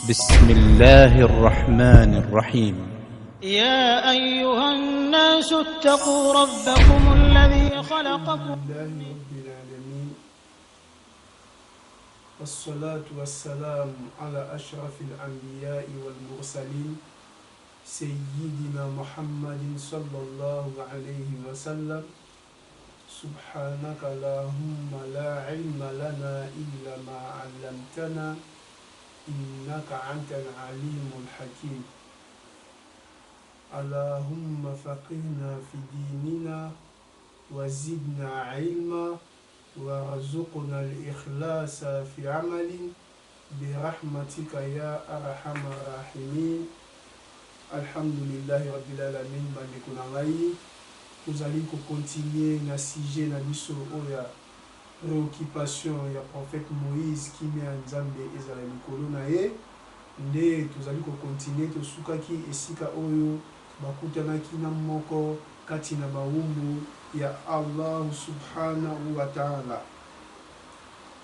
بسم الله الرحمن الرحيم. يا أيها الناس اتقوا ربكم الذي خلقكم لله رب العالمين، والصلاة والسلام على أشرف الأنبياء والمرسلين سيدنا محمد صلى الله عليه وسلم. سبحانك اللهم لا علم لنا إلا ما علمتنا إنك أنت العليم الحكيم. اللهم فقهنا في ديننا وزدنا علما وارزقنا الإخلاص في عمل برحمتك يا أرحم الراحمين. الحمد لله رب العالمين. Bandeko na ngai, tozali kokontinue na sujet na biso oyo ya préoccupation ya prophète Moïse kimi ya Nzambe ezala likolo na ye. Nde tozali kokontinue tosukaki esika oyo bakutanaki na moko kati na bawumbu ya Allah subhanahu wa ta'ala.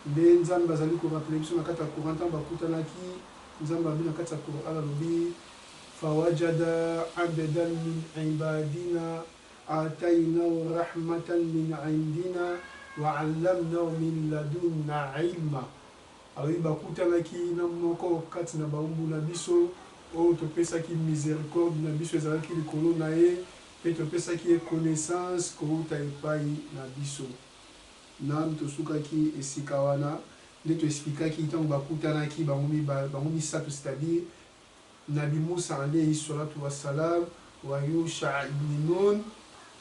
Nde Nzambe azali korapele biso na kati ya Quran ntango bakutanaki, Nzambe abi na kati ya Quran alobi fawajada abdan min ibadina ataynahu rahmatan min indina wa allamnahu min ladunna ilma. Alobi bakutanaki na moko kati na bawumbu na biso oyo topesaki miséricorde na biso ezalaki likolo na ye mpe topesaki ye connaissance kouta epai na biso. Nam tosukaki esika wana nde toesplikaki ntango bakutanaki bango misato, c'est-à-dire Nabi Musa alayhi salatu wassalam wa Yusha ibn Nun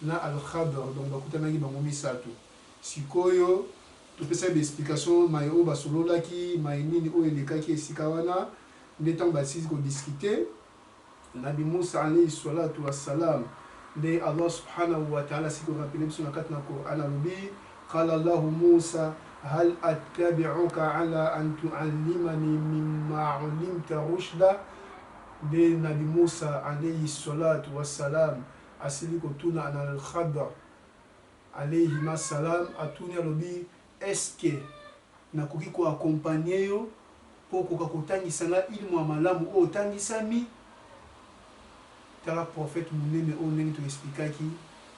na Al-Khadr. Donc bakutanaki bango misato. Sikoyo topesa explication mai oyo basololaki mai nini oyo elekaki esika wana nde ntango basisi kodiscute. Nabi Musa alayhi salatu wassalam nde Allah subhanahu wa ta'ala siko rappele biso na kati na Quran alobi qala Allahu Musa hal attabi'uka ala an tu'allimani mimma 'ulimta rushda. Nde Nabi Musa alayhi salatu wassalam asili kotuna na Al-Khadr alayhi salam atuni alobi eske nakoki koakompagne yo mpo koka kotangisa nga ilmu ya malamu oyo otangisami. Tala prophète monene oyo ndenge toesplikaki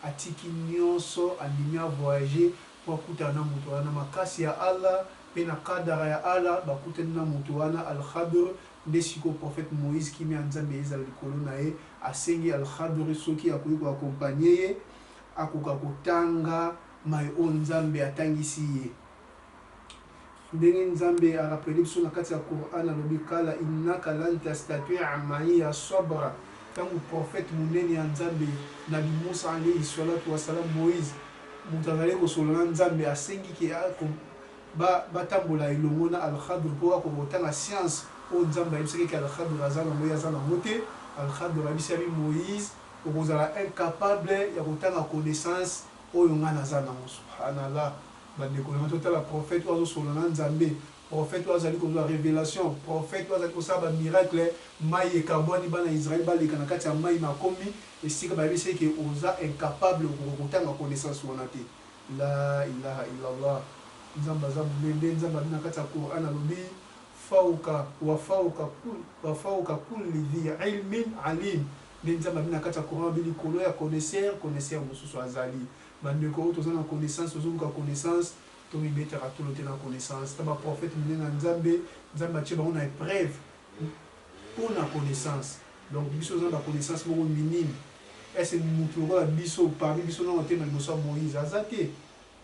atiki nyonso andimi avoyage mpo akutana na moto wana makasi ya Allah mpe na kadara ya Allah bakutani na moto wana Al-Khadr. Nde siko prophète Moïse kimi ya Nzambe ezala likolo na ye asengi Al-Khadr soki akoki koakompagne ye akoka kotanga mai oyo Nzambe atangisi ye. Ndenge Nzambe arapele biso na kati ya Quran alobi kala innaka lan tastati'a ma'iya sabra. Tangu prophète monene ya Nzambe Nabi Musa alayhi salatu wassalam Moïse moto azali kosolola na Nzambe asengi ke batambola elongo na Al-Khadr mpo akokotanga science oyo Nzambe ayebisaki ke Al-Khadr aza nango ye aza nango te. Al-Khadr ayebisi abi Moïse okozala incapable ya kotanga connaissance oyo nga naza nango. Subhanallah. Bandeko na totala prophète oyo azosolola na Nzambe, prophète oyo azali kozwa révélation, prophète oyo azali kosala bamiracle mai ekabwani bana Israël baleka na kati ya mai makomi esika bayebisi ke oza incapable okotanga connaissance wana te. La ilaha illallah. Nzambe aza monene. Nzambe abi na kati ya Quran alobi wa fauka kulli dhi ilmin alim. Nde Nzambe abi na kati ya Quran abi likolo ya connaisseur mosusu azali. Bandeko oyo toza na connaissance tozoluka connaissance tomibetaka tolo te na connaissance. Ta baprophète monene na Nzambe atie bango na épreuve mpo na connaissance. Donc biso oza na baconnaissance moko minime. Ese motu lokola biso parmi biso nango te na liboso ya Moïse aza te,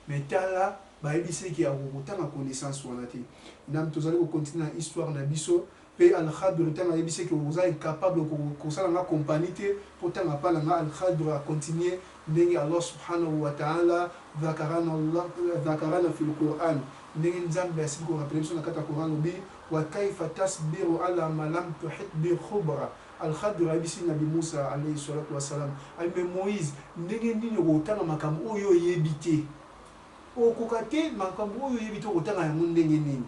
mais tala bayebisaki akokotanga connaissance wana te. Nam tozali kokontinue na histoire na biso mpe Al-Khadr ntango ayebisaki oza incapable kosala nga compagnie te mpo ntango apala nga Al-Khadr akontinue ndenge Allah subhanahu wa ta'ala dhakarana fil Quran. Ndenge Nzambe asili korapele biso na kati ya Quran lobi wa kaifa tasbiru ala ma lam tuhit bi khubra. Al-Khadr ayebisi Nabi Musa alayhi salatu wassalam ayibe Moïse ndenge nini okotanga makambo oyo oyebi te, okoka te makambo oyo oyebi te okotanga yango ndenge nini.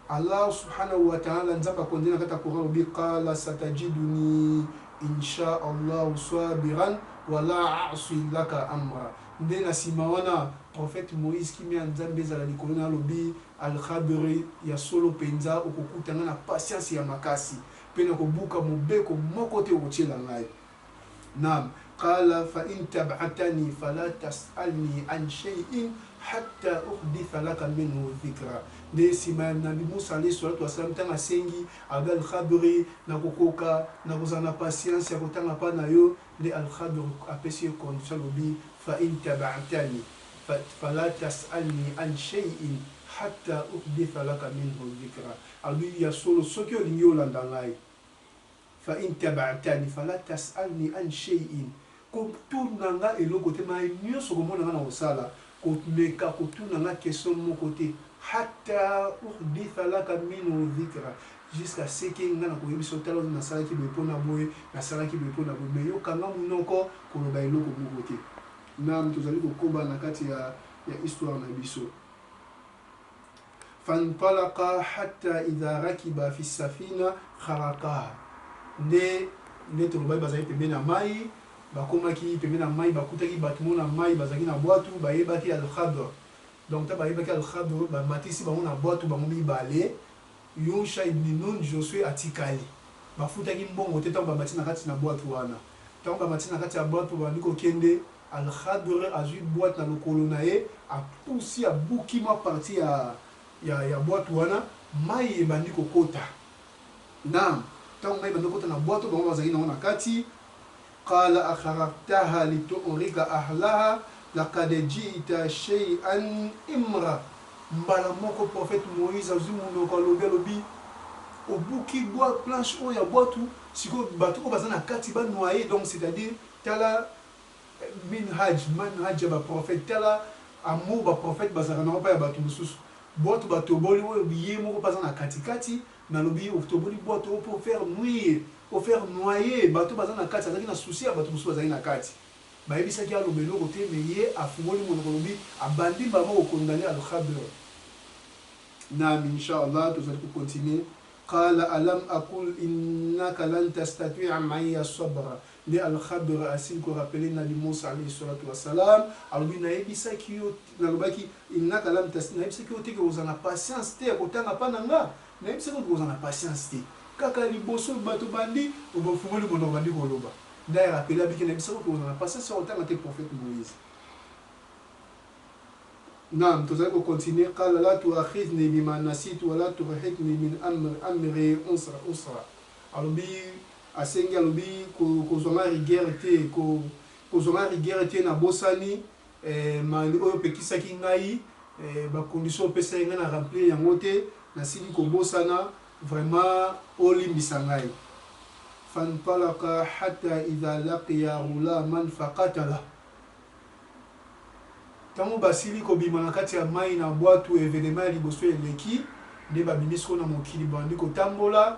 Allah subhanahu wa ta'ala Nzambe akonde na kati ya Quran lobi qala satajiduni insha Allah sabiran wala a'si laka amra. Nde na sima wana prophète Moïse kimi ya Nzambe ezala likolo na lobi Al-Khabri ya solo penza okokutanga na patience ya makasi pe na kobuka mobeko moko te okotiela ngai. Naam, qala fa in tab'atani fala tas'alni an shay'in hatta uhditha laka minhu dhikra. Nde sima Nabi Musa alayhi salatu wasalam tanga sengi aga Al-Khabri na kokoka na kozana patience ya kotanga pa na yo, nde Al-Khabri apesi condition lobi fa in tab'atani fala tas'alni an shay'in hatta uhditha laka minhu dhikra. Albi ya solo soki olingi olanda ngai, fa in tab'atani fala tas'alni an shay'in, kotuna nga eloko te mai nyonso komona nga na kosala komeka kotuna nga question moko te, hatta uhditha laka minhu dhikra, jusqu'à ce que nga na koyebisa otala nasalaki boye mpona boye nasalaki boye mpona boye, me yokanga monoko koloba eloko moko te. Naam, tozali kokoba na kati ya histoire na biso. Fantalaka hatta idha rakiba fi safina kharakaha. Nde tolobai bazali pembeni na mai, bakomaki pembeni na mai, bakutaki bato mo na mai bazali na bwatu, bayebaki Al-Khabr. Donc ta bayebaki Al-Khabr bamatisi bango na bwatu bango mibale, Yosha ibn Nun Josué atikali. Bafutaki mbongo te ntango bamati na kati na bwatu wana. Ntango bamati na kati ya bwatu bandi kokende, Al-Khabr azwi boîte na lokolo na ye, apusi abuki mwa parti ya boîte wana, mai ebandi kokota. Naam, ntango mai ebandi kokota na boîte bango bazali nango na kati, qala akharaqtaha litu'rika ahlaha laqad ji'ta shay'an imra. Mbala moko prophète Moïse azwi monoko alobi obuki boîte planche oyo ya boîte siko bato ko bazana kati ba noyer, donc c'est-à-dire tala manhaj ba prophète tala amour ba prophète bazana na pa ya bato mususu boîte bato boli oyo biye moko bazana kati kati na lobi otoboli boîte pour faire nuire, pour faire noyer bato bazana kati, azaki na souci ya bato mususu bazali na kati. Bayebisaki alobi eloko te, me ye afungoli monoko lobi abandi bango kokondane Al-Khabr. Naam, inshallah tozali kokontinue. Qala alam aqul innaka lan tastati'a ma'iya sabra. Nde Al-Khabr asil ko rappelé Nabi Musa alayhi salatu wassalam, alobi nayebisaki yo, nalobaki innaka lam tastati'a, nayebisaki yo te ke ozana patience te akotanga pa na nga, nayebisaki yo ozana patience te kaka liboso bato bandi obafungoli monoko bandi koloba. Nda rappelé abiki nayebisaki yo ozana patience akotanga te prophète Moïse. Naam, tozali kokontinue. Qala la tuakhidhni bima nasitu wala turhikni min amri usra. Alobi asengi alobi kozonga rigueur te na bosani mali oyo pekisaki ngai bacondition opesaki ngai na remplir yango te, nasili kobosana vraiment olimbisa ngai. Fantalaka hatta idha laqiya ghulaman faqatala. Tango basili kobima na kati ya mai na bwatu evenema ya liboso eleki, nde babimisko na mokili bandi kotambola,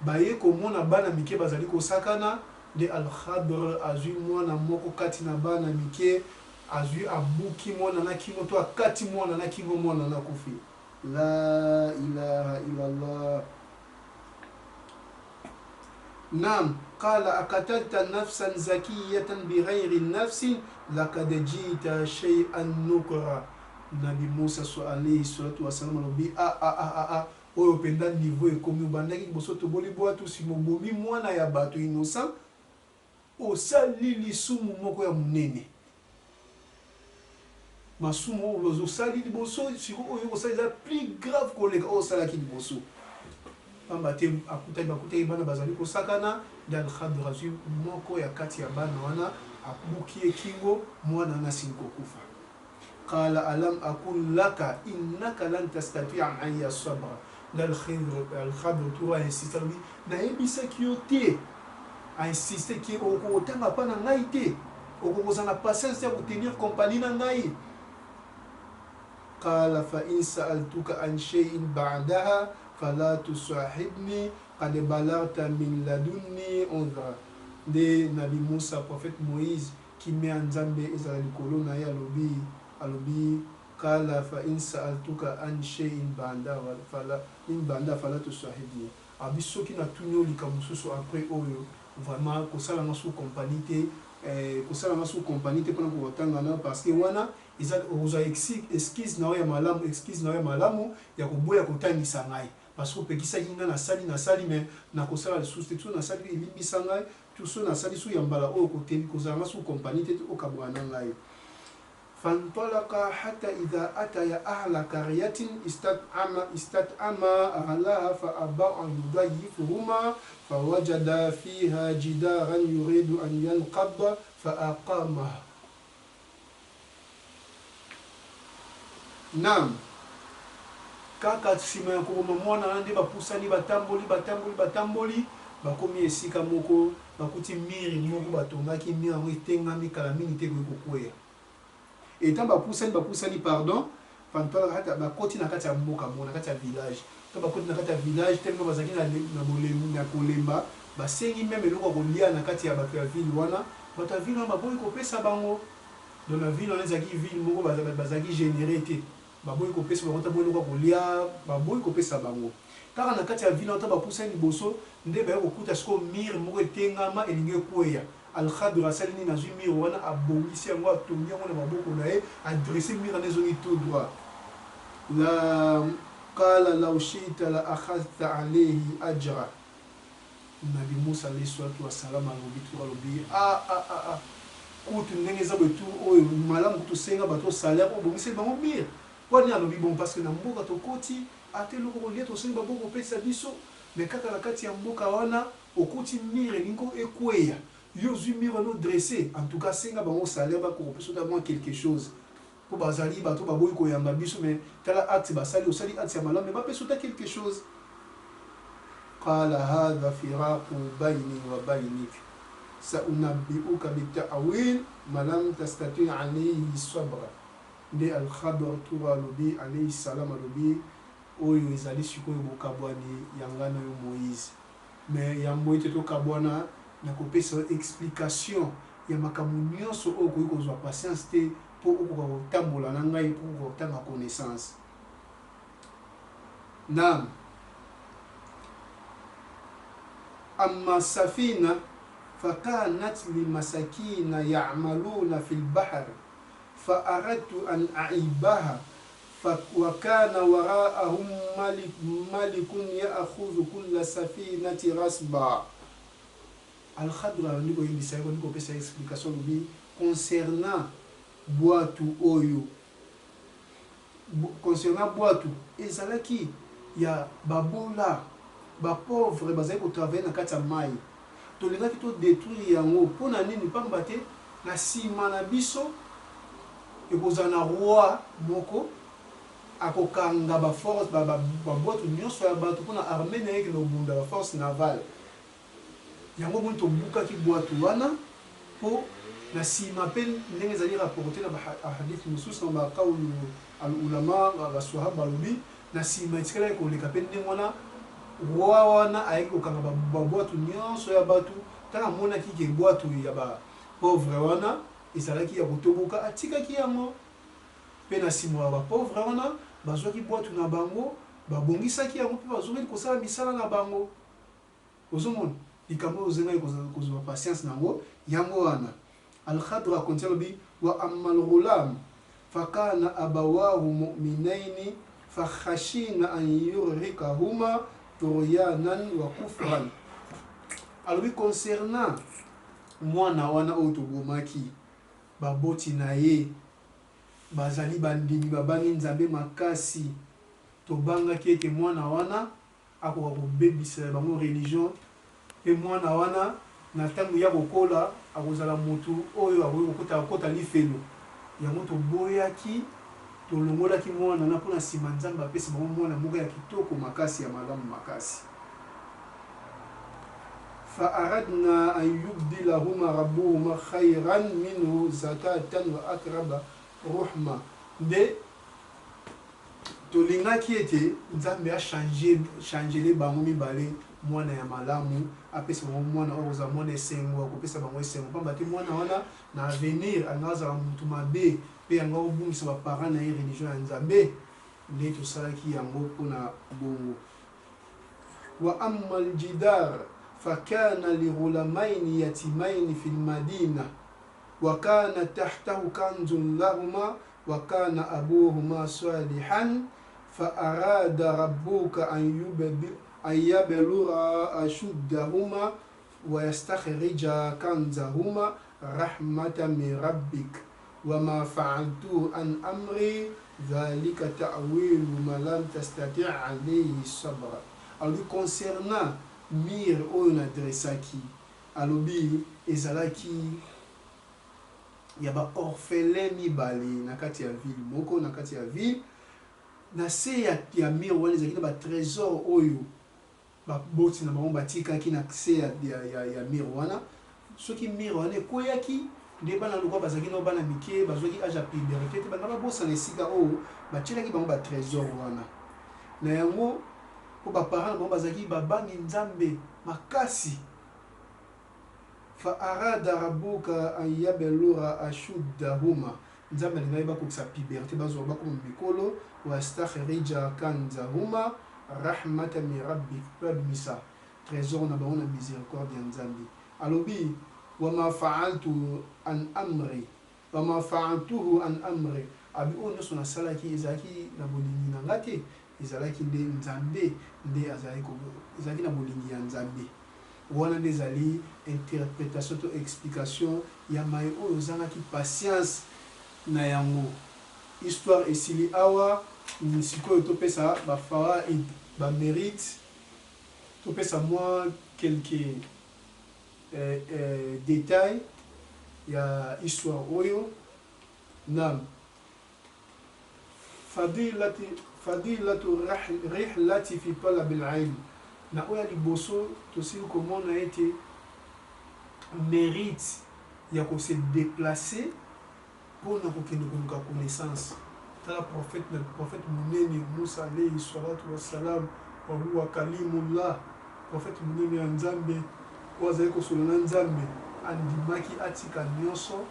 baye komona bana mike bazali kosakana, nde Al-Khabr azwi mwana moko kati na bana mike, azwi abuki mwana na kingo to akati mwana na kingo mwana na kufi. La ilaha illallah. Naam, qala akatalta nafsan zakiyatan bighayri nafsin laqad ji'ta shay'an nukra. Nabi Musa alayhi salatu wasalam alobi oyo penda niveau ekomi obandaki boso toboli bwatu simo bomi mwana ya bato innocent, osali lisumu moko ya munene. Masumu osali liboso siko oyo osali za plus grave koleka osalaki liboso. Pambate akutaki bana bazali kosakana, nde Al-Khabr azwi moko ya kati ya bana wana abuki ekingo mwana na sili kokufa. Qala alam akul laka innaka lan tastati'a ma'iya sabra. Nde Al-Khabr toujours insiste alobi nayebisaki yo te, insiste ki okotanga pa na ngai te, okozala patience ya kotenir compagnie na ngai. Qala fa in sa'altuka an shay'in ba'daha fala tusahibni qad balagta min ladunni unzra. Nde Nabi Musa prophète Moïse qui met en Nzambe ezala likolo na ye alobi qala fa in sa'altuka an shay'in ba'daha fala tusahibni. Abi soki na tunyo likambo susu après oyo vraiment kosala na sous compagnie te kosala nga sous compagnie te mpona kokotanga na parce que wana eza ozwa excuse na yo ya malamu ya koboya kotangisa ngai parce que opekisaki nga nasali mais nakosala lisusu te so nasali elimbisa ngai to so nasali so ya mbala oyo kozala nga sous compagnie te okabwana na ngai. فانطلقا حتى إذا أتيا أهل قرية استطعما أهلها فأبوا أن يضيفهما فوجدا فيها جدارا يريد أن ينقض فأقامه. نعم kaka nsima ya kokoma mwana wana nde bapusani batamboli bakomi esika moko bakuti miri moko batongaki miri yango etengami kala mingi te koki kokwea etant bapusani pardon fantolaka hata bakoti na kati ya mboka moko na kati ya village to bakoti na kati ya village tellement bazalaki na bolemu na kolemba basengi meme eloko kolia na kati ya bato ya ville wana bato ya ville wana baboyi kopesa bango dans la ville wana ezalaki ville moko bazalaki généré te baboyi kopesa bango ta boyi eloko kolia baboyi kopesa bango kaka na kati ya ville wana to bapusani liboso nde baye kokuta siko mire moko etengama elingi ekweya alkhadra salini na zumi wana abongisi yango atongi yango na maboko na ye adresse mire na ezongi tout droit la qala law shi'ta la akhadhta alayhi ajra. Nabi Musa alayhi salatu wassalam alobi kutu ndenge eza betu oyo malamu kutusenga bato salaire obongisi bango mire kwani alobi bon parce que na mboka tokoti ate loko kolia tosengi baboko kopesa biso mais kaka na kati ya mboka wana okoti mire ningo ekweya yo zwi mire wana dressé en tout cas senga bango salaire bakokopesa ota quelque chose po bazali bato baboyi koyamba biso mais tala acte basali osali acte ya malamu mais bapesa ota quelque chose. قال هذا فراق بيني وبينك سأنبئك بالتأويل ما لم تستطيع عليه الصبر. nde alkhadr tuba lobi alayhi salam alobi oyo ezali sikoyo bokabwani yangana yo Moïse mais yango ete tokabwana na kopesa explication ya makambo nyonso oyo koki kozwa patience te mpo okoka kotambola na ngai mpo kotanga connaissance. Naam. أما السفينة فكانت لمساكين يعملون في البحر فأردت أن أعيبها وكان وراءهم ملك يأخذ كل سفينة غصبا. الخضر niko yebisa yango niko pesa explication lobi concernant boatu oyo ezalaki ya babola ba pauvre bazali ko travailler na kati ya mai tolingaki to détruire yango mpona nini pamba te na nsima na biso ekozala na roi moko akokanga baforce babwato nyonso ya bato mpona armée na yeke na obunda baforce navale yango moni tobukaki bwato wana mpo na nsima mpe ndenge ezali rapporte na bahadith mosusu na bakaulu alulama baswahaba balobi na nsima etikala koleka mpe ndenge wana roi wana ayeki kokanga babwato nyonso ya bato ntango amonaki ke bwato ya bapauvre wana ezalaki ya kotoboka atikaki yango mpe na nsima ya bapauvre wana bazwaki bwato na bango babongisaki yango mpe bazokaki kosala misala na bango ozomona likambo oyo ozengai kozwa patience nango yango wana. Alkhadra akonti alobi wa amma alghulam fakana abawahu mu'minaini fakhashina an yurhikahuma turiyanan wa kufran. Alobi concernant mwana wana oyo tobomaki baboti na ye bazali bandimi babangi nzambe makasi tobangaki ete mwana wana akoka kobebisa bango religion mpe mwana wana na ntango ya kokola akozala motu oyo akoki kokota lifelo yango toboyaki tolongolaki mwana na mpona nsima nzambe apesi bango mwana moko ya kitoko makasi ya malamu makasi. فأردنا أن يبدلهما ربهما خيرا منه زكاة وأقرب رحمة. De tolingaki ete nzambe achangele bango mibale mwana ya malamu apesa bango mwana oyo kozala mwana esengo akopesa bango esengo pamba te mwana wana na avenir anga azala motu mabe mpe yanga obungisa baparent na ye religion ya nzambe nde tosalaki yango mpona bongo. Wa amma aljidar fakana lighulamaini yatimaini fi lmadina وكان تحته كنز لهما وكان أبوهما صالحا فأراد ربك أن يبلغ أشدهما ويستخرج كنزهما رحمة من ربك وما فعلته عن أمري ذلك تأويل ما لم تستطع عليه الصبر. Alors concernant mir oyo na dresaki alobi ezalaki ya ba orphelin mibale na kati ya ville moko na kati ya ville na se ya mir wana ezalaki na ba trésor oyo baboti na bango batikaki na se ya mir wana soki mir wana ekoyaki nde bana lokwa bazalaki na bana mike bazwaki age ya puberté te bana babosana esika oyo batielaki bango ba trésor wana na yango po baparent na bango bazalaki babangi nzambe makasi fa arada rabuka an yabelura ashuddahuma nzambe alingai bakokisa puberté bazwa bakoma mikolo wastakhrija kanzahuma rahmata min rabbik babimisa trésor na bango na miséricorde ya nzambe alobi wama fa'altu an amri wama fa'altuhu an amri abi ono sona salaki ezaki na bolingi na ngate ezalaki nde nzambe nde ezalaki na bolingi ya nzambe wana nde ezali interprétation to explication ya mai oyo ozangaki patience na yango histoire esili awa sikoyo topesa bafawa bamérite topesa mwa quelques détails ya histoire oyo nam fadilatu rihlati fi talab al-ilm na oya liboso tosili komona ete mérite ya ko se déplacer mpona kokende koluka connaissance tala prophète munene Musa alayhi salatu wassalam wa huwa kalimullah prophète munene ya nzambe oyo azali kosola na nzambe andimaki atika nyonso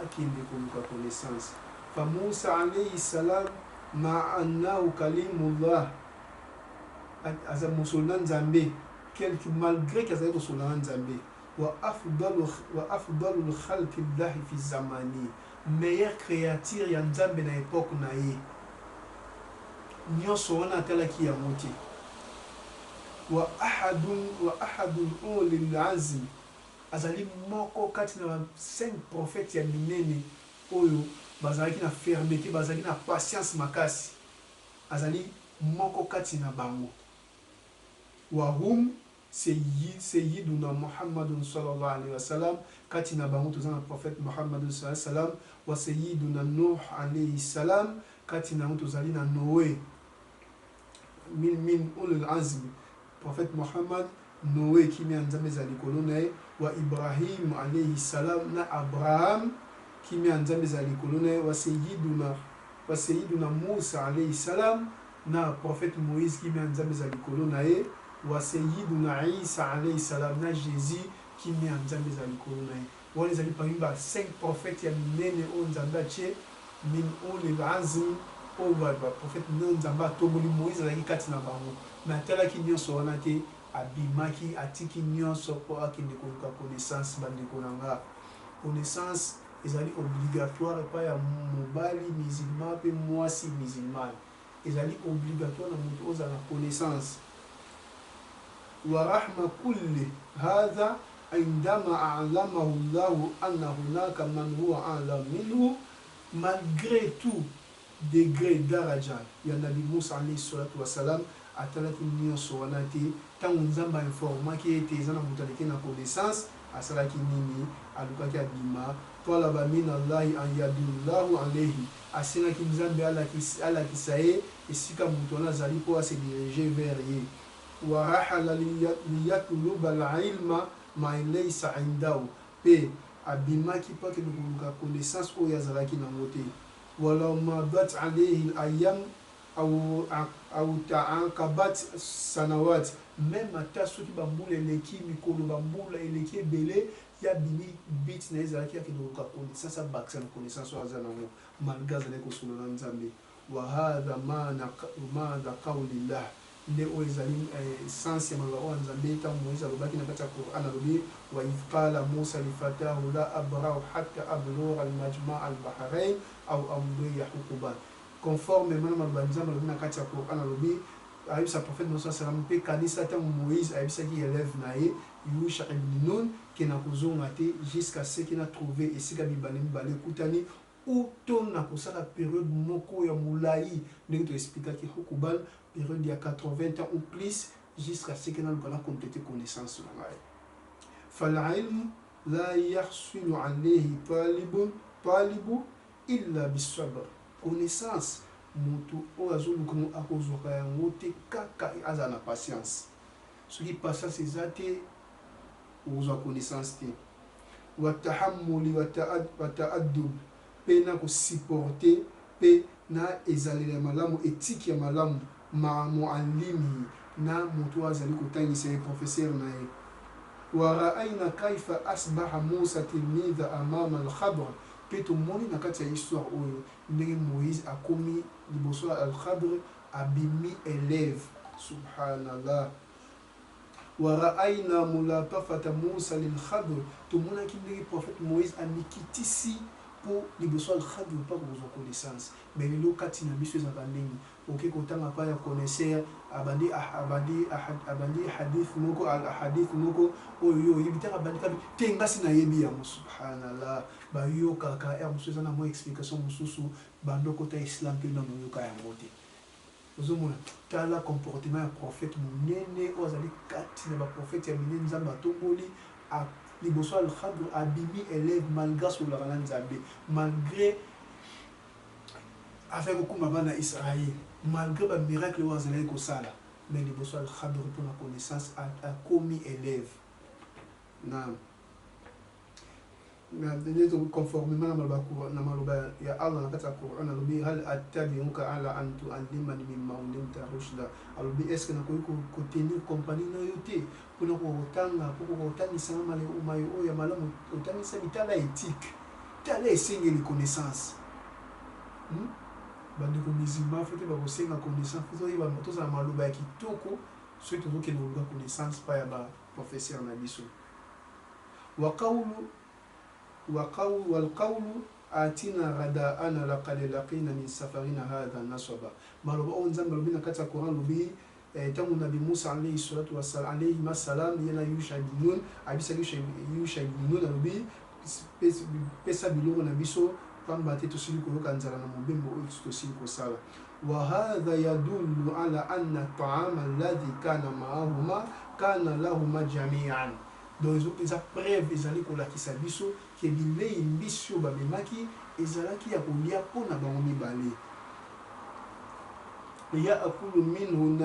akende koluka connaissance fa Musa alayhi salam ma annahu kalimullah aza mosola na nzambe quelque malgré que azali kosola na nzambe wa afdalu khalqi llahi fi zamani meilleure créature ya nzambe na époque na ye nyonso wana atalaki yango te wa ahadun ulil azmi azali moko kati na 5 prophètes ya minene oyo bazalaki na fermeté bazalaki na patience makasi azali moko kati na bango wa hum sayyiduna Muhammadun sallallahu alaihi wasallam kati na bango tozana prophète Muhammadun sallallahu alaihi wasallam wa sayyiduna Nuh alaihi salam kati na tozali na Noé min ulul azmi prophète Muhammad Noé kimi anzambe za likolo na ye wa Ibrahim alayhi salam na Abraham kimi anzambe za likolo na ye wa sayyiduna Musa alayhi salam na prophète Moïse kimi anzambe za likolo na ye wa sayyiduna Isa alayhi salam na Jésus kimi anzambe za likolo na ye wana ezali parmi ba 5 prophètes ya minene oyo nzambe atie min ulil azmi oyo ba prophète minene nzambe atoboli Moïse azalaki kati na bango me atalaki nyonso wana te abimaki atiki nyonso mpo akende koluka connaissance bandeko na nga connaissance ezali obligatoire epai ya mobali musulman mpe mwasi musulman ezali obligatoire na moto ozala na connaissance wa rahma kulli hadha indama a'lamahu llahu anna hunaka man huwa a'lam minhu malgré tout degré daraja ya nabi Musa alayhi salatu wassalam atalaki nyonso wana te ntango nzambe ainformaki ete eza na moto aleki na connaissance asalaki nini alukaki abima talaba min allahi an yadullahu alayhi asengaki nzambe alakisa ye esika moto wana azali mpo ase dirige vers ye wa rahala liyatluba alilma ma laysa indahu mpe abimaki mpo akende koluka connaissance oyo azalaki nango te walaw madat alayhi alayam au ta'ankabat sanawat même ata soki bambula eleki mikolo bambula eleki ebele ya bini bit na ezalaki akende koluka connaissance abakisa na connaissance oyo aza nango malgré azali kosola na nzambe wa hadha maana qawlillah nde oyo ezali essence ya maloba oyo nzambe ntango moïse alobaki na kati ya Qur'an alobi wa idh qala musa lifatahu la abrahu hatta ablugha almajma albahrain aw amdiya huquban conformément na maloba nzambe alobi na kati ya Qur'an alobi ayebisa prophète Moïse salam mpe kanisa ntango moïse ayebisaki élève na ye yusha ibn nun ke na kozonga te jusqu'à ce que na trouvé esika mibale ekutani ou to na kosala période moko ya molai ndenge toexplikaki hukuban période ya 80 ans ou plus jusqu'à ce que na luka na compléter connaissance na ngai falilmu la yahsulu alayhi talibu illa bisabr connaissance moto oyo azoluka akozwaka yango te kaka aza na patience soki patience eza te ozwa connaissance te watahamuli wataadub mpe na kosupporte mpe na ezalela malamu etike ya malamu ma muallimi na moto oyo azali kotangisa ye professeur na ye waraaina kaifa asbaha musa tilmidha amama alkhadra mpe tomoni na kati ya histoire oyo ndenge moïse akomi liboso ya alkhadre abimi élève subhanallah waraaina mulatafata musa lilkhadre tomonaki ndenge prophète moïse amikitisi po liboso alkhadre mpa kozwa connaissance mais lelo kati na biso ezaka ndenge oke kotanga pa ya connaisseur abandi hadith moko ahadith moko oyo yo oyebi te abandi kabi te ngasi nayebi yango subhanallah bayokaka ya mosusu eza na mwa explication mosusu bandoko ta islam mpe na moyoka yango te ozomona tala comportement ya prophète monene oyo azali kati na baprophète ya minene nzambe atongoli liboso alkhadre abimi élève malgré asololaka na nzambe malgré afin kokuma bana israel malgré bamiracle oyo azalaki kosala mais liboso alkhadre mpona connaissance akomi élève conformément na maloba ya Allah na kati ya Qur'an alobi hal attabi'uka ala an tu'allimani mimma ulimta rushda alobi est-ce que nakoki kotenir compagnie na yo te mpona kokotanga mpo kokotangisa mayo oyo ya malamu otangisa bitala éthique tala esengeli connaissance bandeko musulman fete bakosenga connaissance fo toyeba tozala maloba ya kitoko soki tozokende koluka connaissance pa ya baprofesseur na biso والقول آتنا غداءنا لقد لقينا من سفرنا هذا نصبا مالوبا اون نزامbe lobi na kati ya Quran lobi tangu nabi Musa alayhi salatu wassalam alayhi masalam yana yusha ibn nun abisa yusha ibn nun lobi pesa biloko na biso pamba te tosili koyoka nzala na mobembo oyo tosili kosala wa hadha yadullu ala anna at-ta'ama alladhi kana ma'ahuma kana lahuma jami'an donc eza preuve ezali kolakisa biso ke bilei mbisi oyo bamemaki ezalaki ya kolia mpona bango mibale yaakulu minhu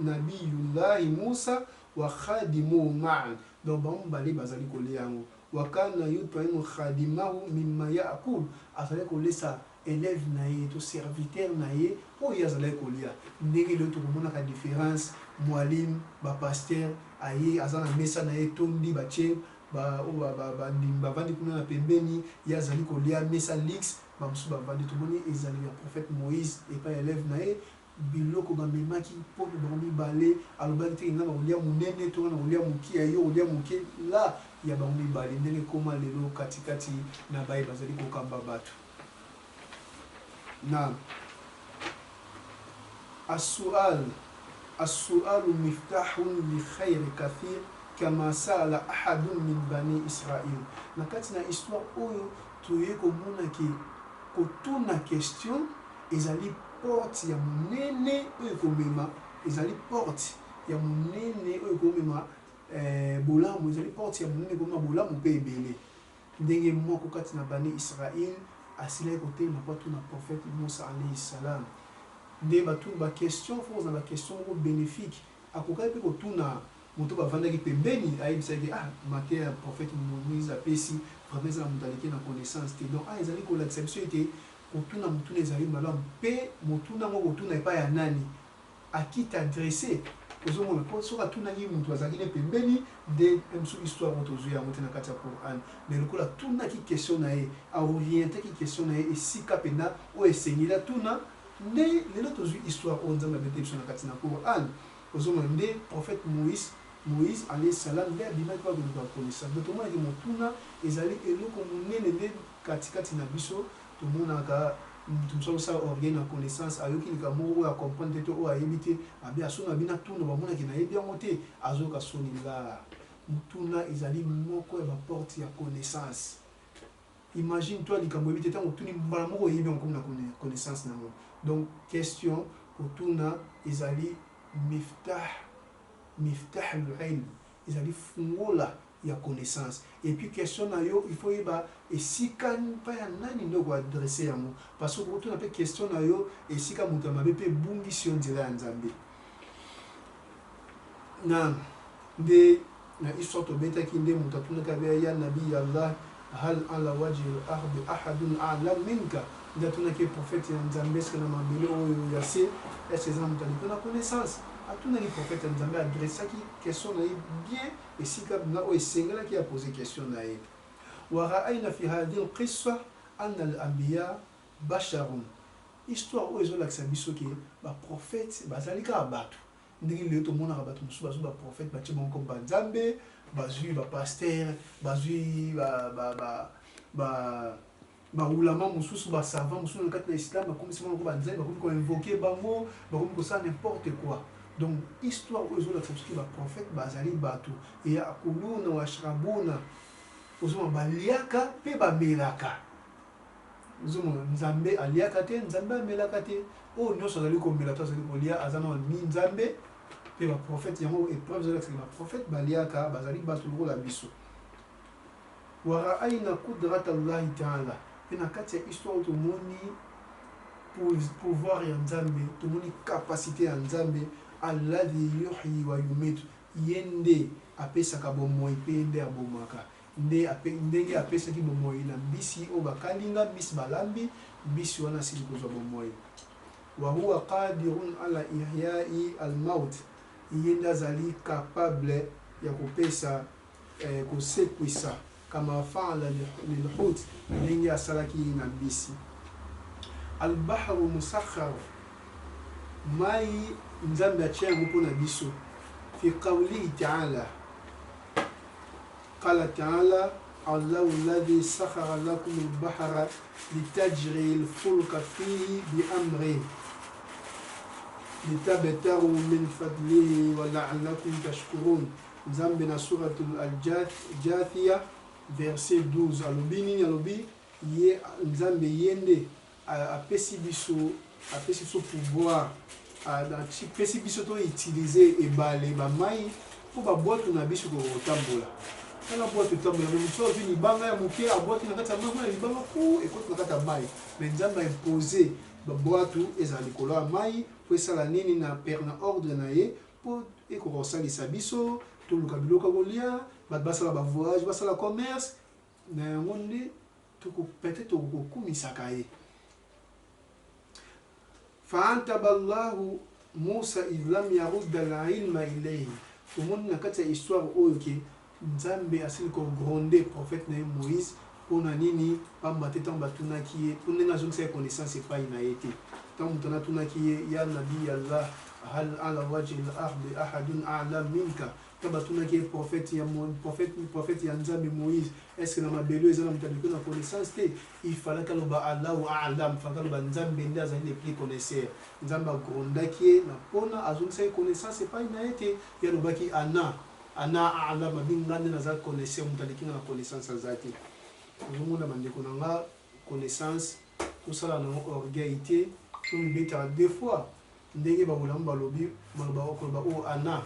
nabiyullahi musa wa khadimuhu maan donc bango mibale bazali kolia yango wakana yutaimu khadimahu mimma yaakulu azali kolesa élève na ye to serviteur na ye oyo azalaki kolia ndenge lelo tokomonaka différence mwalim bapasteur aye aza na mesa na ye tondi batie bandimi bavandi kuna na pembeni ye azali kolia mesa lix bamosusu bavandi tomoni ezali ya prophète moïse epa élève na ye biloko bamemaki mpo bango mibale alobaki te nga na kolia monene to nga na kolia moke ya yo kolia moke la ya bango mibale ndenge koma lelo katikati na baye bazali kokamba bato na السؤال مفتاح لخير كثير كما سأل أحد من بني إسرائيل nakati na histoire oyo toye komona ke kotuna question ezali porte ya monene oyo komema ezali porte ya monene oyo komema bolamu ezali porte ya monene komema bolamu mpe ebele ndenge moko kati na bani Israël asilaki kotelema mpo atuna prophète Musa alayhi salam nde batuna baquestion fo na baquestion moko bénéfique akokaki mpe kotuna moto bavandaki pembeni ayebisaki mate ya prophète Moïse apesi vraiment eza na moto aleki na connaissance te donc ezali kolakisa biso ete kotuna motuna ezali malamu mpe motuna yango kotuna epai ya nani aki t'adresse ozomona mpo soki atunaki moto azalaki ne pembeni nde mosusu histoire moto ozwi yango te na kati ya Qur'an mais lokola atunaki question na ye aorientaki question na ye esika mpena oyo esengeli atuna nde lelo tozwi histoire oyo nzambe abete biso na kati na Coran ozomona nde prophète Moïse alayhi salam nde abimaki mpa koluka connaissance donc tomonaki motuna ezali eloko monene nde katikati na biso tomonaka mutu mosusu osala orgueil na connaissance ayoki likambo moko oyo acomprendre te to oyo ayebi te abe asoni abina tuna bamonaki nayebi yango te azoyoka soni nga motuna ezali moko ya baporte ya connaissance. Imagine toi likambo yebi te ntango otuni mbala moko oyebi yango komi na connaissance nango. Donc question kotuna ezali miftah l'ilm ezali fungola ya connaissance et puis question na yo il faut yeba esika pa ya nani ndoko adresser yango parce que kotuna pe question na yo esika moto mabe pe bungisi yo nzela ya nzambe na nde na histoire tobetaki nde moto atunaka be ya nabi Allah hal ala wajhi al-ardi ahadun a'lam minka nde atunaki prophète ya nzambe eske na mabele oyo ya se est-ce que moto ali mpona connaissance atunaki prophète ya nzambe adressaki question na ye bien esika na oyo esengelaki ya poser question na ye wa ra'ayna fi hadhihi al-qissa anna al-anbiya basharun histoire oyo ezolakisa biso ke baprophète bazali kaka bato ndenge lelo tomonaka bato mosusu bazwi baprophète batie bango comme banzambe bazwi bapaster bazwi baulama mosusu basavant mosusu na kati na islam bakomisi bango banzambe bakomi koinvoke bango bakomi kosala n'importe quoi. Donc histoire oyo ezolakisa biso ke baprophète bazali bato yakuluna washrabuna ozoma baliaka mpe bamelaka ozomona nzambe aliaka te nzambe amelaka te oyo nyonso azali komela to azali kolia aza na ni nzambe mpe baprophète yango épreuve ezolakisa ke baprophète baliaka bazali bato lokola biso wa ra'ayna qudrata llahi taala mpe na kati ya histoire oyo tomoni pouvoir ya nzambe tomoni capacité ya nzambe alladhi yuhyi wa yumitu ye nde apesaka bomoi mpe nde abomaka ndenge apesaki bomoi na mbisi oyo bakalinga mbisi balambi mbisi wana asili kozwa bomoi wa huwa qadirun ala ihyai almaut ye nde azali capable ya kopesa kosekwisa kama faala lilhut ndenge asalaki na mbisi albahru musakhar mai nzambe atia yango mpona biso fi qawlihi taala qala taala allahu alladhi sakhara lakum albahra litajri alfulka fihi biamrihi litabtaru min fadlihi wa la'allakum tashkurun. Nzambe na suratul al-Jathia verset 12 alobi nini alobi ye nzambe yende apesi biso pouvoir apesi biso to utiliser ebale bamai po babwato na biso kotambola tala bwato etambola me moto oyo libanga ya moke abwati na kati ya mai libanga ku ekoti na kati ya mai me nzambe aimpose babwato ezala likolo ya mai po esala nini na ordre na ye po ekoka kosalisa biso toluka biloko kolia bato basala bavoyage basala commerce na yango nde peut-être tokokumisaka ye faantaba llahu musa id lam yarudda alilma ilayhi tomoni na kati ya histoire oyo ke nzambe asili kogronde prophète na ye moïse mpona nini pamba te ntango batunaki ye mpo ndenge azongisa ye connaissance epai na ye te ntango moto anatunaki ye ya nabi allah hal ala wajhi al-ardi ahadun a'lam minka ntango batunaki ye prophète ya nzambe moïse est-ce que na mabelo eza na moto abeki na connaissance te il fallait kaloba allahu a'lam fallait kaloba nzambe nde azali le plus connaisseur nzambe agrondaki ye na mpona azongisa ye connaissance epai na ye te ye alobaki ana a'lam abi nga nde naza connaisseur moto aleki nga na connaissance aza te ozomona bandeko na nga connaissance tosala nango orgueil te tomibetaka deux fois ndenge babolamu balobi maloba oyo ana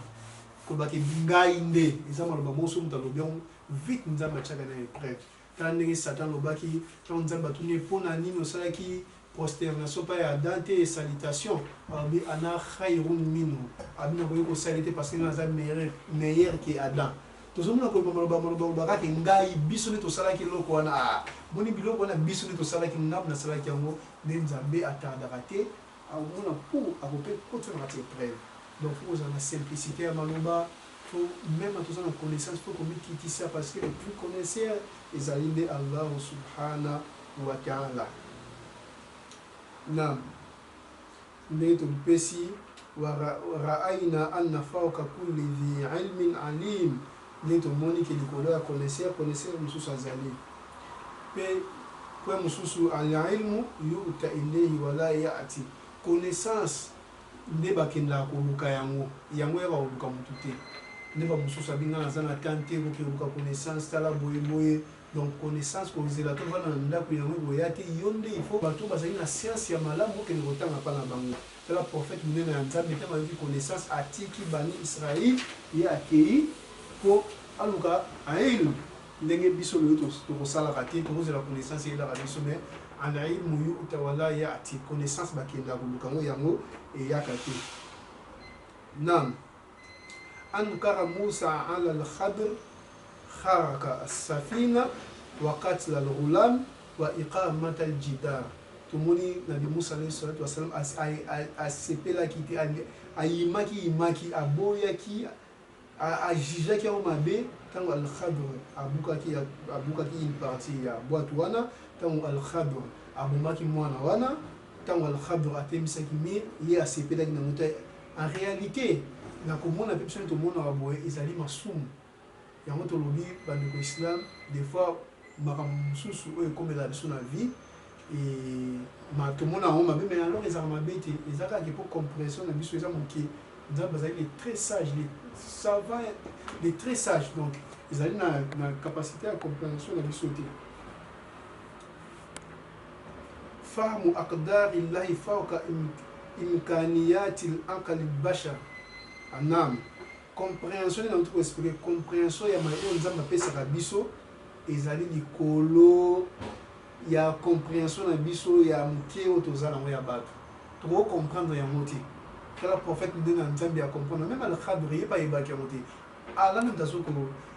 kolobaki ngai nde eza maloba moso moto alobi yango vite nzambe atiaka na épreuve tala ndenge satan alobaki ntango nzambe atuni mpona nini osalaki prosternation pa ya adam te salutation alobi ana khairun minhu abi nakoki kosali te parce que nga aza meilleur ke adam tozomona koloba maloba kaka ngai biso nde tosalaki eloko wana moni biloko wana biso nde tosalaki ngambo nasalaki yango nde nzambe atardaka te akomona mpo akope kotia na kati épreuve donc ozala na simplicité ya maloba po même toza na connaissance po komikitisa parce que le plus connaisseur ezali nde allahu subhanahu wa taala. Naam, ndenge tolipesi ra'ayna anna fawqa kulli dhi ilmin alim ndenge tomoni ke likolo ya connaisseur mosusu azali mpe point mosusu al-ilmu yu'ta ilayhi wala ya'ti connaissance nde bakendaka koluka yango yango ya bakoluka motu te nde bamosusu abingana aza na temps te kokoluka connaissance tala boyeboye donc connaissance kozela to vana na ndako yango boya te yo nde il faut bato bazali na science ya malamu okende kotanga mpa na bango tala prophète monene ya nzambe te bayoki connaissance atiki bani israel ye akei mpo aluka aelu ndenge biso loyo tokosalaka te tokozela connaissance eyelaka biso mais al-ilmu yu'ta wala ya'ti connaissance bakenda koluka ngo yango eyaka te nam ankara musa ala al-khadr kharaka as-safina wa qatl al-ghulam wa iqamat al-jidar tomoni nabi musa alayhi salatu wasalam asepelaki te ayimaki aboyaki ajijaki yango mabe ntango al-khadr abukaki une partie ya bwatu wana ntango al-khadr abomaki mwana wana ntango al-khadr atemisaki mir ye asepelaki na moto en réalité nakomona mpe biso tomonaka boye ezali masumu yango tolobi bandeko islam des fois makambo mosusu oyo ekomela biso na vie tomona yango mabe mais alors ezalaka mabe te eza kaka mpo compréhension na biso eza moke nzambe azali les très sages les savants les très sages donc ezali na capacité ya compréhension na biso te fahmu aqdari llahi fawqa imkaniyati al-aql al-bashar anam compréhension na mutu koexplike compréhension ya mayo nzambe apesaka biso ezali likolo ya compréhension na biso ya moke oyo toza nango ya bato tokocomprendre yango te tala prophète nde na nzambe ya comprendre même al-khadr ye pa yebaki yango te ala même taso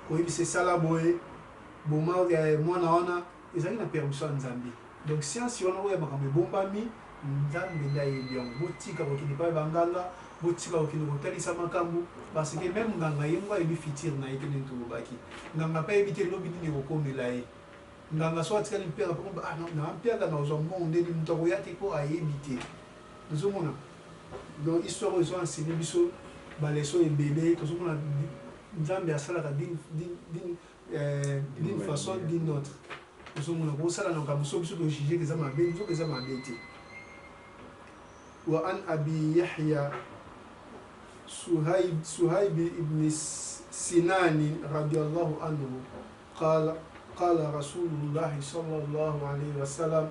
koyebisa esala boye boma mwana wana ezali na permission ya nzambe donc science wana oyo ya makambo ebombami nzambe nde ayebi yango botika kokende pa banganga botika kokende kotalisa makambo parce que même nganga ye ngo ayebi fitir na ye te ndenge tolobaki nganga mpe ayebi te lobi nini ekokomela ye nganga so atikali mpeka mpo na mpiaka na ozwa mbongo ndeni moto akoya te mpo ayebi te ozomona donc histoire oyo ezoenseigne biso baleso ebele tozomona nzambe asalaka d'une façon d'une autre tozomona kosala na makambo so biso tojuge ke eza mabe nzoka eza mabe te wa an abi yahya suhaib ibn sinani radiallahu anhu qala rasulullahi sallallahu alayhi wa sallam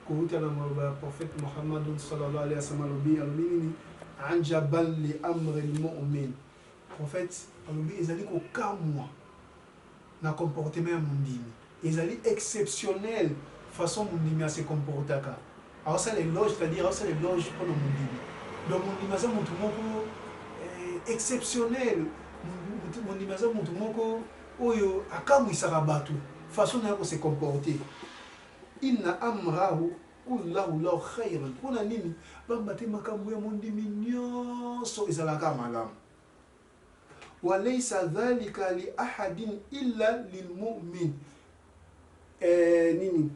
kuhuta na maloba prophète muhammadun sallallahu alayhi wa sallam alobi nini anjaban li amri al-mu'min prophète alobi ezali kokamwa na comportement ya mondimi ezali exceptionnel façon mondimi ase comportaka aosala éloge c'est-à-dire aosala éloge mpona mondimi donc mondimi aza motu moko exceptionnel mondimi aza motu moko oyo akamwisaka bato façon na ye kose comporte inna amrahu kullahu lahu khayran mpona nini bamba te makambo ya mondimi nyonso ezalaka malamu walaysa dhalika li ahadin illa lilmu'min nini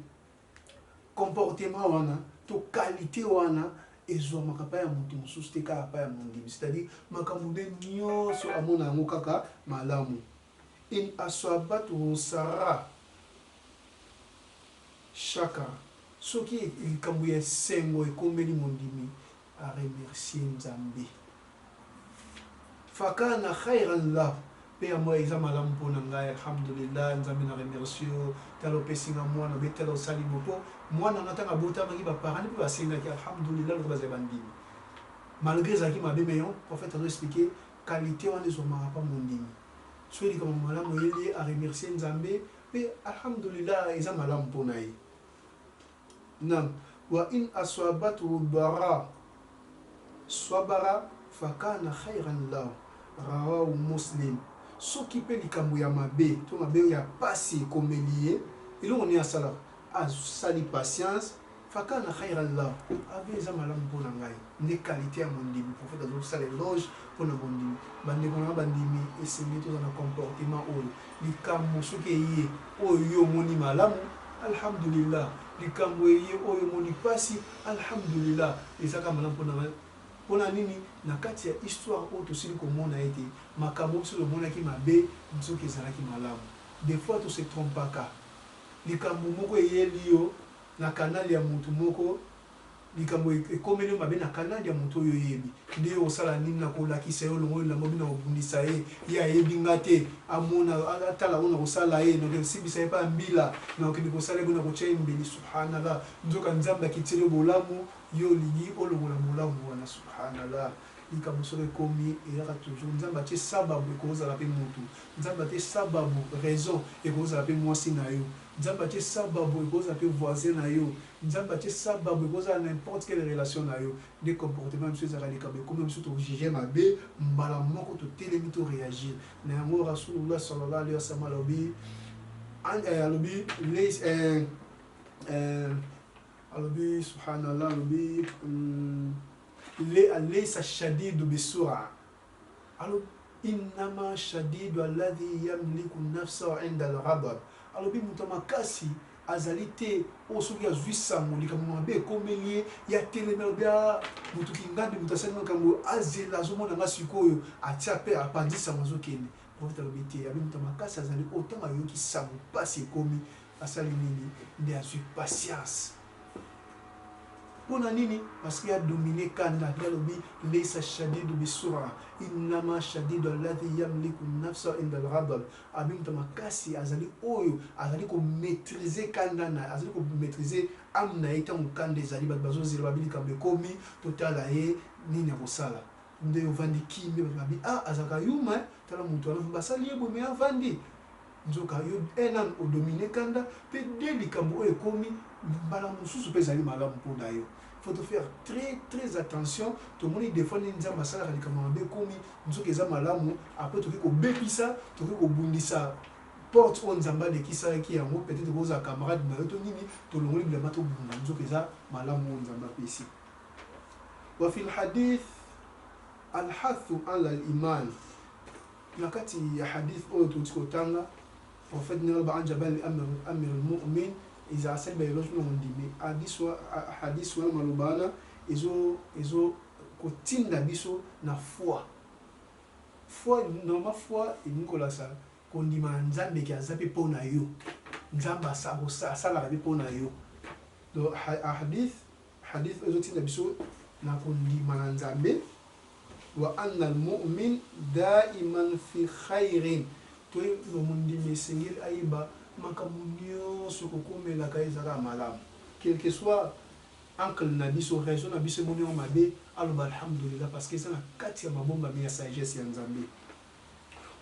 comportement wana to qualité wana ezwamaka pa ya moto mosusu te kaka pa ya mondimi c'est-à-dire makambo nde nyonso amona yango kaka malamu in aswabatuhu sara shaka soki likambo ya esengo ekombeli mondimi aremercie nzambe fakana khairan lahu mpe yango eza malamu mpona ngai alhamdulillah nzambe na remercie yo tala opesinga mwana obe tala osali bopo mwana nga ntango abotamaki baparani mpe basengaki alhamdulillah loko bazali bandimi malgré ezalaki mabe meyo prophète azo explike qualité wana ezomaka pa mondimi so likambo malamu oyeli ye aremercie nzambe mpe alhamdulillah eza malamu mpona ye nam wa in aswabatuhu bara swabara fakana khairan lahu rawahu muslim soki mpe likambo ya mabe to mabe ya pasi ekomeli ye elongo nini asala asali patience fakana khairan lahu abe eza malamu mpona ngai nde qualité ya mondimi prophète azosala éloge mpona mondimi bandeko na bandimi esengi toza na comportement oyo likambo soki eye oyo yo omoni malamu alhamdulillah likambo eye oyo omoni pasi alhamdulillah ezaka malamu mpona ngai mpona nini na kati ya histoire oyo tosili komona ete makambo biso tomonaki mabe soki ezalaki malamu. Des fois tose trompaka likambo moko eyeli yo na kanali ya motu moko, likambo ekomeli mabe na kanali ya motu oyo oyebi nde osala nini na kolakisa yo longo elamba bino kobundisa ye ye ayebi nga te amona atala ona kosala ye nokosibisa ye mpa mbila nakokende kosala ye bona kotya ye mbeli. Subhanallah, nzoka nzambe akitili bolamu yo olingi olongola bolamu wana. Subhanallah, likambo soki ekomi eyaka toujours nzambe atie sababu ekozala mpe motu, nzambe atie sababu raison ekozala mpe mwasi na yo, nzambe atie sababu ekozala mpe voisin na yo, nzambe atie sababu ekozala n'importe quelle relation na yo. Nde comportement biso ezalaka likambo ekomi biso tojuge mabe mbala moko totelemi to réagir na yango. Rasulullah sallallahu alayhi wa sallam alobi subhanallah alobi laysa shadidu bisura alobi innama shadidu alladhi yamliku nafsahu inda al-ghadab alobi moto makasi azali te oyo soki azwi sango likambo mabe ekomeli ye ya telemi alobi moto kingandi moto asali makambo azela azomona nga sikoyo atia mpe apandi sango azokende. Prophète alobi te abi moto makasi azali oyo ntango ayoki sango mpasi ekomi asali nini nde azwi patience. Mpona nini? Parce qu'il a dominé kanda. Alobi laysa shadidu bisura innama shadidu alladhi yamliku nafsa inda al-ghadab. Abi moto makasi azali oyo azali ko maîtriser kanda na azali ko maîtriser âme na ye ntango kanda ezali bato bazozela babi likambo ekomi totala ye nini akosala nde ovandi kimbe babi azalaka yuma tala moto wana basali ye boye me avandi nzoka yo enan odomine kanda mpe de likambo oyo ekomi mbala mosusu mpe ezali malamu mpona yo. Faut faire très attention. Tout le monde des fois n'est pas masala quand on a commis nous sommes les malamu après tout qui au bépissa tout qui au bundissa porte on zamba de qui ça qui a peut-être vos camarades mais tout nini tout le monde le mato bunda nous sommes les malamu on zamba ici. Wa fil hadith al-hathu ala al-iman nakati ya hadith oyo tutikotanga prophète niraba an jabal amir al-mu'min iza asema eloge no ndimi hadith wa malubana ezo kotinda biso na foi normal foi inikola sa kondima nzambe ki azape pona yo nzamba asala be pona yo do hadith ezo tinda biso na kondima na nzambe wa anna al-mu'min da'iman fi khairin to no ndimi sengel aiba makambo nyonso kokomelaka ezaka malamu quel que soit uncle na biso raison na biso moni o mabe aloba alhamdulillah parce que eza na kati ya mabomba ya sagesse ya nzambe.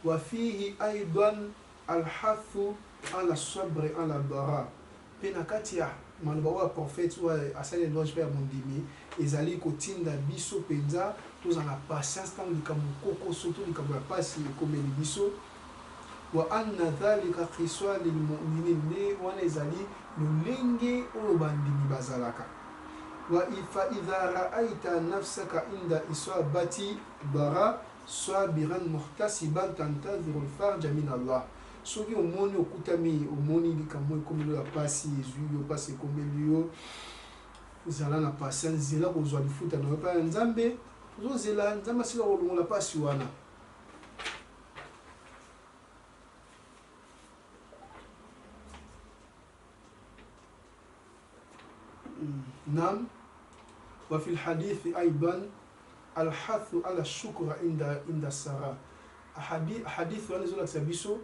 Wa fihi aidan alhathu ala sabri ala bara pe na kati ya maloba wa prophète wa asali eloge pe ya mondimi ezali kotinda biso penza tozala patience ntango likambo koko surtout likambo ya pasi ekomeli biso. Wa anna dhalika khiswa lil mu'minin ne wana ezali lolenge oyo bandimi bazalaka. Wa idha ra'aita nafsaka inda isabati bara sabiran muhtasiban tantadhiru al-farja min Allah. Soki omoni okutami omoni likambo ekomeli ya pasi ezwi yo pasi ekomeli yo zala na patience zela kozwa lifuta na yo pa nzambe ozozela nzambe asila kolongola pasi wana. نعم. وفي الحديث أيضا الحث على الشكر عند السراء. حديث وانا زولا تسابيسو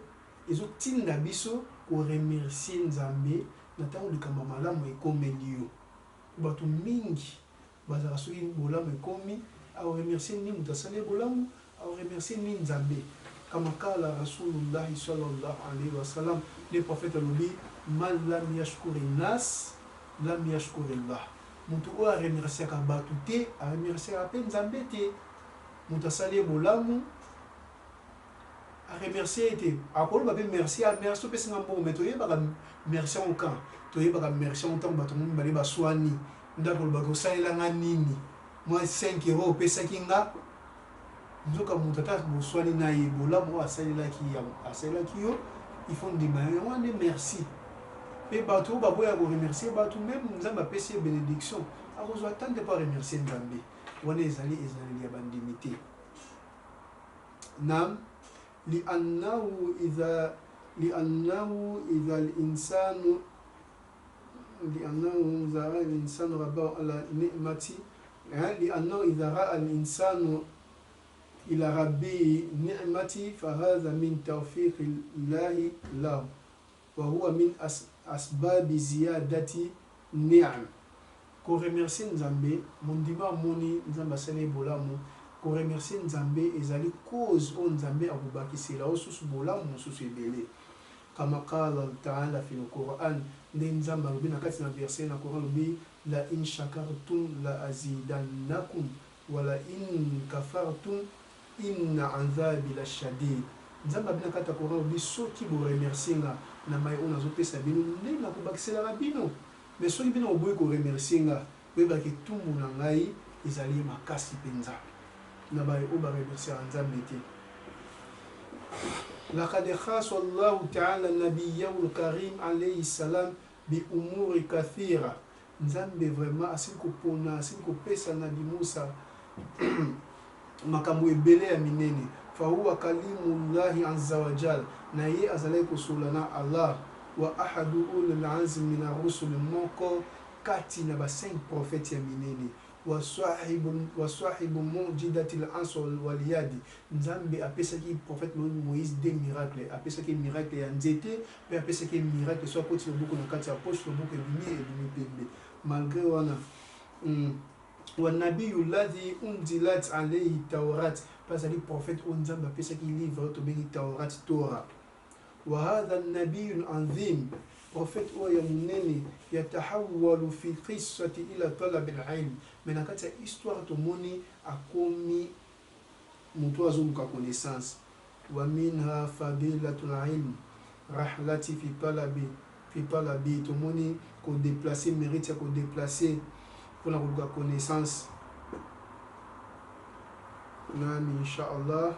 إذا تينا بيسو ورميرسي نزامبي نتاو لكما ملام يكوميليو باتو مينجي بازا سوي بولام يكومي أو رميرسي ني متسالي بولام أو رميرسي ني نزامبي كما قال رسول الله صلى الله عليه وسلم لي بروفيت لوبي من لم يشكر الناس lam yashkurillah. Mutu oyo aremerciaka bato te aremerciaka mpe nzambe te. Mutu asali bolamu aremercie te akoloba mpe merci merci opesinga mbongo me toyebaka merci onkan toyebaka merci ontango bato momi bale baswani ndako olobaka osalelanga nini mwa 5 € opesaki nga nzoka mutu ata boswani na ye bolamu oyo asalelaki yo ifo ndima yango wana nde merci. Et bateau baboya ko remercier bateau même nzambe apesi bénédiction akozwa tante pas remercier nzambe wana ezali ya bandimité. Nam li'annahu idha al-insanu لأنه إذا رأى الإنسان ربه على نعمة لأنه إذا رأى الإنسان إلى ربه نعمة فهذا من توفيق الله له وهو من أسباب زيادة نعم. Ko remercier Nzambe mondima moni Nzamba sene bolamu ko remercier Nzambe ezali cause on Nzambe akubakisela osusu bolamu mususu ebele kama qala ta'ala fi al-Qur'an Nzamba rubina kati na verset na Qur'an lubi la in shakartum la azidannakum wa la in kafartum inna azabi la shadid. Nzamba bina kati na Qur'an lubi soki bo remercier na mai ona zopesa bino nde na kubakisela bino mais soki bino oboyi ko remercier nga oyeba ke tumu na ngai ezali makasi penza na ba o ba remercier Nzambe te. لقد خاص الله تعالى نبيه الكريم عليه السلام بأمور كثيرة. Nzambe vraiment asikopona asikopesa nabi Musa makambo ebele ya minene fahuwa kalimullahi azza wa jal na ye azalai kosolana Allah wa ahadu ulul azmi min ar-rusul moko kati na ba 5 prophètes ya minene wa sahibu mujidatil ansol wal yadi. Nzambe apesa ki prophète Moïse des miracles, apesa ki miracle ya nzete pe apesa ki miracle soit poti loboko na kati ya poche loboko ebimi pembe malgré wana wa nabiyyu alladhi unzilat alayhi tawrat parce que prophète on Nzambe apesa ki livre to bengi tawrat Torah wa hadha an-nabiyyu azim prophète oya munene yatahawwalu fi qissati ila talab al-ilm mais nakati ya histoire to moni akomi mutu azunguka connaissance wa minha fadilatul ilm rahlati fi talabi to moni ko déplacer mérite ko déplacer pour la connaissance nani inshallah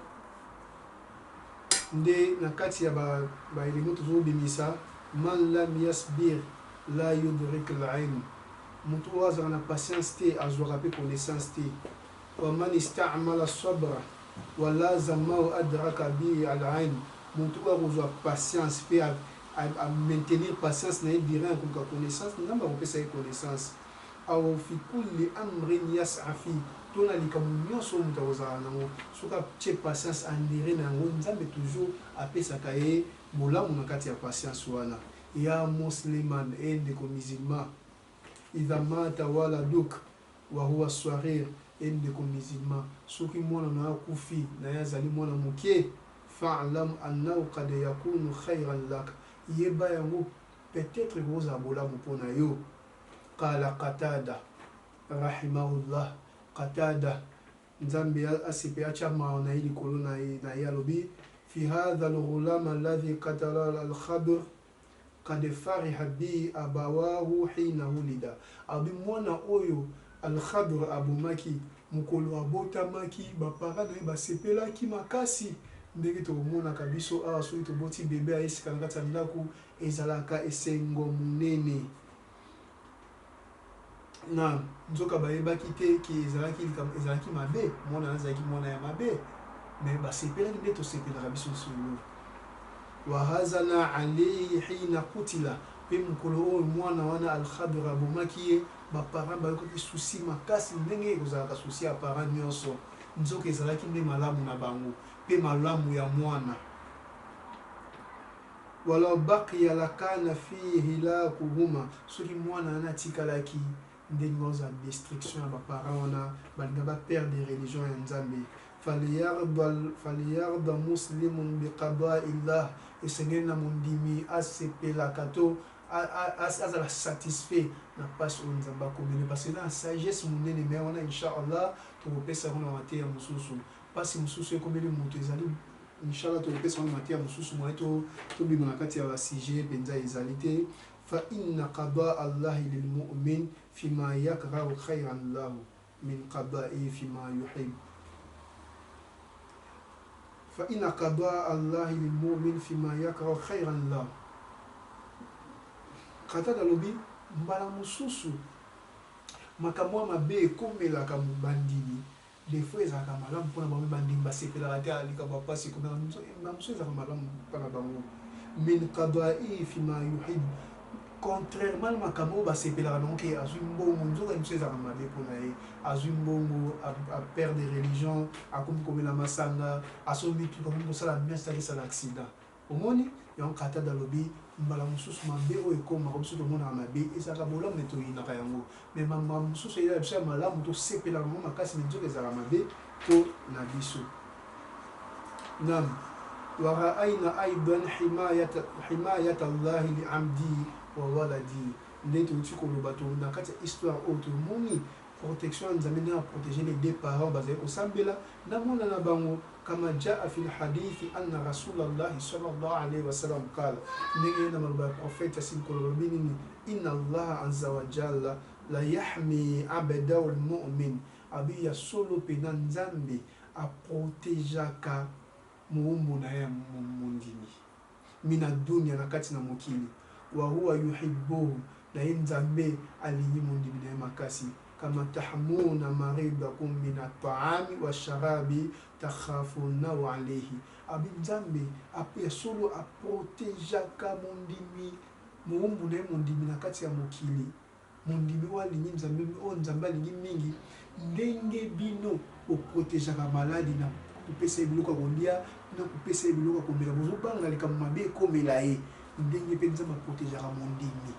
nde nakati ya ba elimu tuzo bimisa man lam yasbir la yudrik al-ilm mutu waza na patience te azwaka pe connaissance te wa man ista'mala sabra wa lazama adraka bi al-ilm mutu waza patience pe a maintenir patience na diran ko connaissance namba ko pesa connaissance aw fi kulli amrin yas'a fi tona likamunyo so mutawaza nango suka che patience andire nango Nzambe toujours apesa kaye molamu na kati ya patience wana ya musliman ende ko musulman idha mata waladuk wa huwa saghir ende ko musulman soki mwana na kufi na yazali mwana muke fa'lam annahu qad yakunu khayran lak yeba yango peut-être goza bolamu pona yo. Qala Qatada rahimahullah Qatada Nzambe asipe acha maona ili kolona na yalobi fi hadha al-ghulam alladhi qatala al-Khadr qad fariha bi abawahu hina hulida. Abi mwana oyo al-Khadr abumaki mukolo abotamaki bapara na basepelaki makasi ndenge to mona kabiso awa so to boti bebe aisika ngata ndaku ezalaka esengo munene na nzoka bayebaki te ki ezalaki mabe mwana nazalaki mwana ya mabe mais basepelaki nde tosepelaka biso solo wa hazana alayhi hina qutila pe mukolo oyo mwana wana al-Khadr abomaki ye baparent bayokoki susi makasi ndenge ekozalaka susi ya parent nyonso nzoka ezalaki nde malamu na bango pe malamu ya mwana wala baqiya lakana fihi lakuhuma soki mwana anatikalaki ndenge oza destruction ya baparent wana balinga baperdre religion ya Nzambe faliyarda muslimun biqada illah esengeli na mondimi asepelaka to azala satisfait na pasi oyo Nzambe akomeli parce que na sagesse monene me wana inshallah tokopesa kuna mateya mosusu pasi mosusu ekomeli moto ezali inshallah tokopesa kuna mateya mosusu mwana tobima na kati ya basije mpenza ezali te fa inna qada allahi lilmu'min fima yakrahu khayran lahu min qada'i fima yuhib fa inna qada allahi lilmu'min fima yakrahu khayran lahu. Qatada lobi mbala mosusu makambo mabe ekomelaka bandimi des fois ezalaka malamu mpona bango bandimi basepelaka te alika bapasi komela mosusu ezalaka malamu mpona bango min kadaifi ma yuhib contrairement na makambo oyo basepelaka nango ke azwi mbongo nzoka mosusu ezalaka mabe mpona ye azwi mbongo aperdre religion akomi komela masanga asombi tuka komi kosala mese akesala accident omoni yango katada alobi mbala mosusu mabe oyo ekomaka biso tomonaka mabe ezalaka bolamu ne toyinaka yango me makambo mosusu eyala biso ya malamu tosepelaka yango makasi me nzoka ezalaka mabe mpo na biso nam waraaina aidan himayata llahi liamdi wa waladi nde toti koloba na kati ya histoire oyo tomoni protection ya nzambe nde aprotéger les deux parents bazali kosambela na mwana na bango kama jaa fi lhadithi anna rasulallahi sallallahu alayhi wa sallam qala ndenge na maloba ya prophète asili koloba nini inna allaha azza wa jalla la yahmi abdahu lmumin abi ya solo pena nzambe aprotegeaka muumbu na ye mundimi mina dunia na kati na mokili wa huwa yuhibbuhu na ye nzambe alingi mundimi na ye makasi kama tahmuna maridakum min at-ta'ami wash-sharabi takhafunahu alayhi abi nzambe ya solo aprotegeaka mundimi muumbu na ye mundimi na kati ya mokili mundimi oyo alingi nzambe oyo nzambe alingi mingi ndenge bino oprotegeaka maladi na kopesa ye biloko ya kolia na kopesa ye biloko ya komela bozobanga likambo mabe ekomela ye ndenge mpe nzambe aprotegeaka mondimi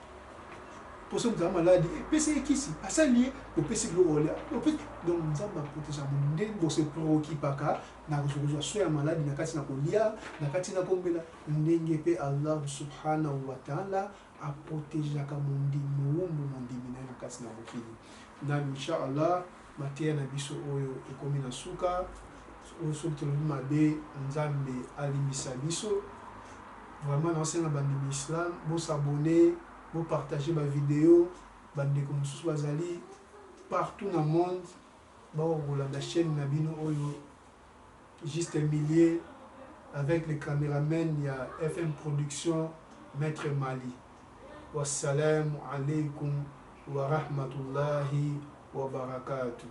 poso mzala maladi epesa ye kisi asali ye opesi biloko kolia donc nzambe aprotegeaka ndenge bose preokipaka na kozwa so ya maladi na kati na kolia na kati na komela ndenge mpe allah subhanahu wa taala aprotegeaka mondimi muumbu mondimi na ye na kati na mokili na inshallah mateya na biso oyo ekomi na suka oyo soki tolobi mabe nzambe alimbisa biso vraiment naosenga bandimi islam bosabone bopartage bavideo bandeko mosusu bazali partout na monde bakolanda chaîne na bino oyo juste millier avec les caméramen ya FM Production Maître Mali. Wassalamu alaikum wa rahmatullahi wa barakatuh.